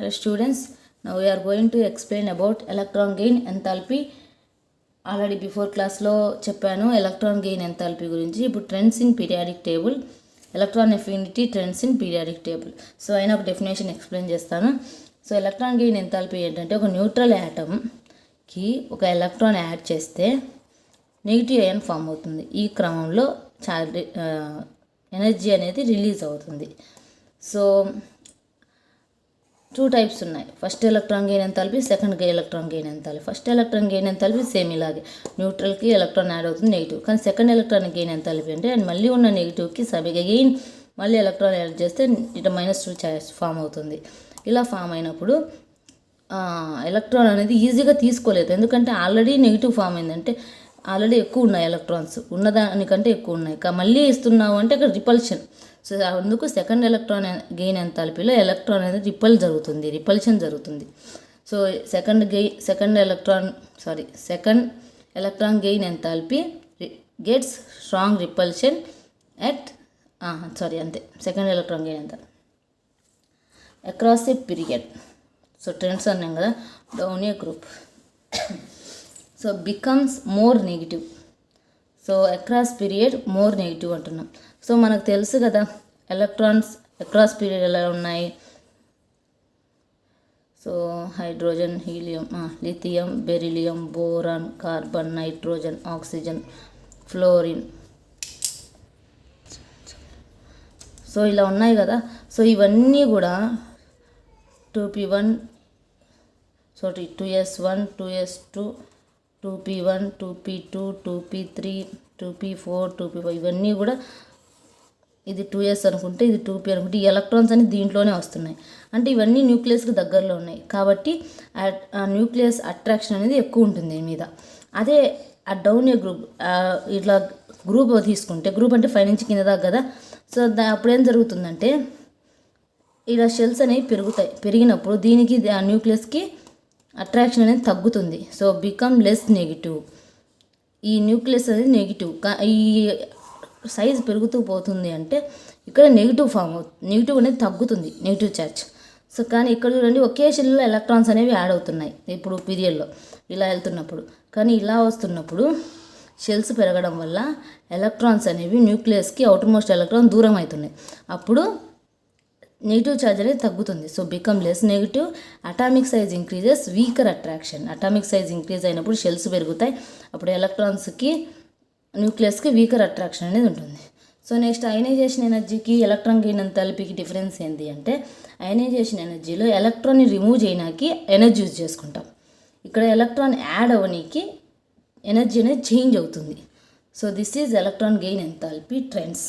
Hello students, now we are going to explain about electron gain enthalpy. Already before class lo cheppanu electron gain enthalpy gurinchi. Ippudu trends in periodic table, electron affinity trends in periodic table. So ayina oka definition explain chestanu. So electron gain enthalpy entante oka neutral atom ki oka electron add cheste negative ion form avutundi. Ee క్రమంలో energy అనేది release అవుతుంది. So two types ఉన్నాయి. First electron gain enthalpy, second electron gain enthalpy. First electron gain enthalpy same ఇలాగే న్యూట్రల్కి electron add అవుతుంది negative. కానీ second electron gain enthalpy అంటే and మళ్ళీ ఉన్న నెగిటివ్కి అగెయిన్ మళ్ళీ ఎలక్ట్రాన్ యాడ్ చేస్తే ఇట -2 చార్జ్ ఫామ్ అవుతుంది. ఇలా ఫామ్ అయినప్పుడు ఎలక్ట్రాన్ అనేది ఈజీగా తీసుకోలేదు, ఎందుకంటే ఆల్రెడీ నెగిటివ్ ఫామ్ అయిందంటే ఆల్రెడీ ఎక్కువ ఉన్నాయి ఎలక్ట్రాన్స్, ఉన్నదానికంటే ఎక్కువ ఉన్నాయి. మళ్ళీ ఇస్తున్నావు అంటే ఇక్కడ రిపల్షన్. సో అందుకు సెకండ్ ఎలక్ట్రాన్ గెయిన్ ఎంథాల్పీలో ఎలక్ట్రాన్ అనేది రిపల్షన్ జరుగుతుంది. So second electron gain enthalpy gets strong repulsion at second electron gain enthalpy across a period. So trends అన్నాం కదా, down a group so becomes more negative. So across period more negative అంటున్నాం. So మనకు తెలుసు కదా electrons across period ఎలా ఉన్నాయి. So hydrogen, helium, lithium, beryllium, boron, carbon, nitrogen, oxygen, fluorine. So ఇలా ఉన్నాయి కదా. సో ఇవన్నీ కూడా 2p1, so 2s1, 2s2, 2p1, 2p2, 2p3, 2p4, 2p5 ఇవన్నీ కూడా ఇది 2s అనుకుంటే ఇది 2p అనుకుంటే ఈ ఎలక్ట్రాన్స్ అన్ని దీంట్లోనే వస్తున్నాయి. అంటే ఇవన్నీ న్యూక్లియస్కి దగ్గరలో ఉన్నాయి కాబట్టి ఆ న్యూక్లియస్ అట్రాక్షన్ అనేది ఎక్కువ ఉంటుంది దీని మీద. అదే ఆ డౌన్ ఏ గ్రూప్ ఇట్లా గ్రూప్ తీసుకుంటే, గ్రూప్ అంటే 5 నుంచి కింద దాకా కదా. సో అప్పుడు ఏం జరుగుతుందంటే ఇలా షెల్స్ అనేవి పెరిగినప్పుడు దీనికి ఆ న్యూక్లియస్కి అట్రాక్షన్ అనేది తగ్గుతుంది. So become less negative. ఈ న్యూక్లియస్ అనేది నెగిటివ్, ఈ సైజ్ పెరుగుతూ పోతుంది అంటే ఇక్కడ నెగిటివ్ ఫామ్ అవుతుంది, నెగిటివ్ అనేది తగ్గుతుంది, నెగిటివ్ ఛార్జ్. సో కానీ ఇక్కడ చూడండి ఒకే షెల్లో ఎలక్ట్రాన్స్ అనేవి యాడ్ అవుతున్నాయి ఇప్పుడు పీరియడ్లో ఇలా వెళ్తున్నప్పుడు. కానీ ఇలా వస్తున్నప్పుడు షెల్స్ పెరగడం వల్ల ఎలక్ట్రాన్స్ అనేవి న్యూక్లియస్కి అవుటర్ మోస్ట్ ఎలక్ట్రాన్ దూరం అవుతున్నాయి. అప్పుడు నెగిటివ్ ఛార్జ్ అనేది తగ్గుతుంది. So become less negative. Atomic size increases, weaker attraction. Atomic size increase అయినప్పుడు షెల్స్ పెరుగుతాయి, అప్పుడు ఎలక్ట్రాన్స్కి న్యూక్లియస్కి వీకర్ అట్రాక్షన్ అనేది ఉంటుంది. సో నెక్స్ట్ అయనైజేషన్ ఎనర్జీకి ఎలక్ట్రాన్ గెయిన్ ఎంథాల్పీకి డిఫరెన్స్ ఏంటి అంటే అయనైజేషన్ ఎనర్జీలో ఎలక్ట్రాన్ని రిమూవ్ చేయడానికి ఎనర్జీ యూజ్ చేసుకుంటాం. ఇక్కడ ఎలక్ట్రాన్ యాడ్ అవ్వడానికి ఎనర్జీ అనేది చేంజ్ అవుతుంది. So this is electron gain enthalpy trends.